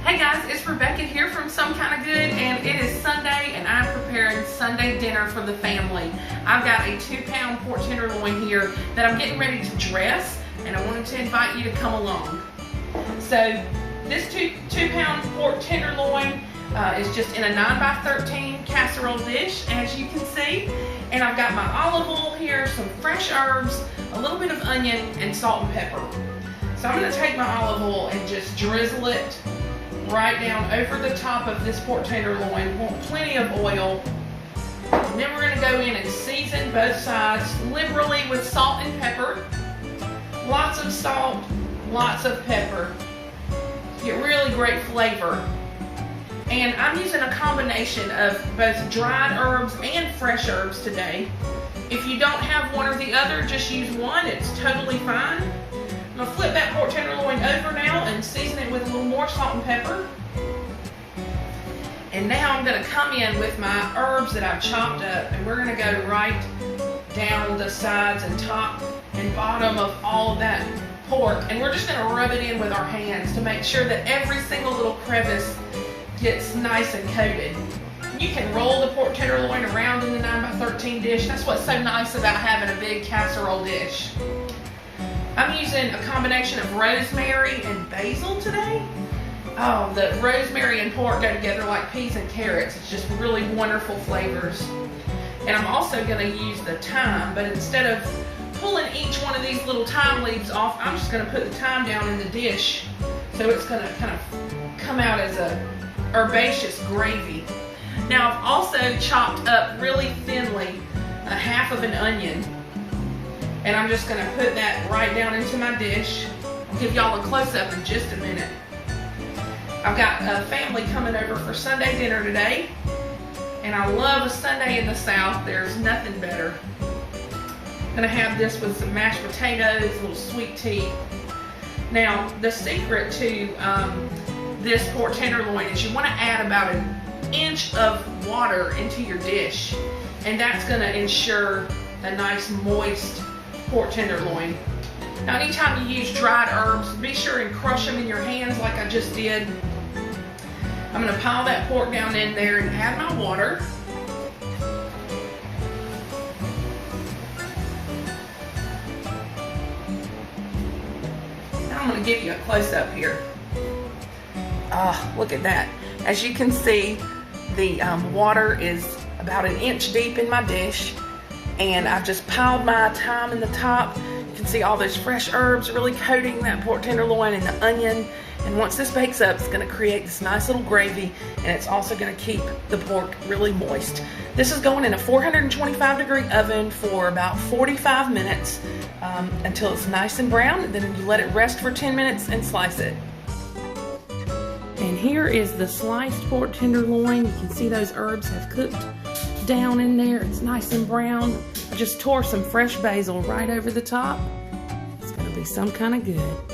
Hey guys, it's Rebekah here from Some Kind of Good, and it is Sunday and I'm preparing Sunday dinner for the family. I've got a 2-pound pork tenderloin here that I'm getting ready to dress, and I wanted to invite you to come along. So this 2-pound pork tenderloin is just in a 9x13 casserole dish, as you can see. And I've got my olive oil here, some fresh herbs, a little bit of onion, and salt and pepper. So I'm going to take my olive oil and just drizzle it right down over the top of this pork tenderloin. Want plenty of oil. And then we're going to go in and season both sides liberally with salt and pepper. Lots of salt, lots of pepper. Get really great flavor. And I'm using a combination of both dried herbs and fresh herbs today. If you don't have one or the other, just use one. It's totally fine. I'm going to flip that pork tenderloin over now and season it with a little more salt and pepper. And now I'm going to come in with my herbs that I've chopped up, and we're going to go right down the sides and top and bottom of all of that pork. And we're just going to rub it in with our hands to make sure that every single little crevice gets nice and coated. You can roll the pork tenderloin around in the 9x13 dish. That's what's so nice about having a big casserole dish. I'm using a combination of rosemary and basil today. Oh, the rosemary and pork go together like peas and carrots. It's just really wonderful flavors. And I'm also going to use the thyme, but instead of pulling each one of these little thyme leaves off, I'm just going to put the thyme down in the dish. So it's going to kind of come out as a herbaceous gravy. Now I've also chopped up really thinly a half of an onion. And I'm just going to put that right down into my dish. I'll give y'all a close-up in just a minute. I've got a family coming over for Sunday dinner today. And I love a Sunday in the South. There's nothing better. I'm going to have this with some mashed potatoes, a little sweet tea. Now, the secret to this pork tenderloin is you want to add about an inch of water into your dish. And that's going to ensure a nice moist pork tenderloin. Now anytime you use dried herbs, be sure and crush them in your hands like I just did. I'm going to pile that pork down in there and add my water. Now I'm going to give you a close-up here. Ah, look at that. As you can see, the water is about an inch deep in my dish. And I've just piled my thyme in the top. You can see all those fresh herbs really coating that pork tenderloin and the onion. And once this bakes up, it's going to create this nice little gravy, and it's also going to keep the pork really moist. This is going in a 425-degree oven for about 45 minutes until it's nice and brown. And then you let it rest for 10 minutes and slice it. And here is the sliced pork tenderloin. You can see those herbs have cooked down in there. It's nice and brown. I just tore some fresh basil right over the top. It's going to be some kind of good.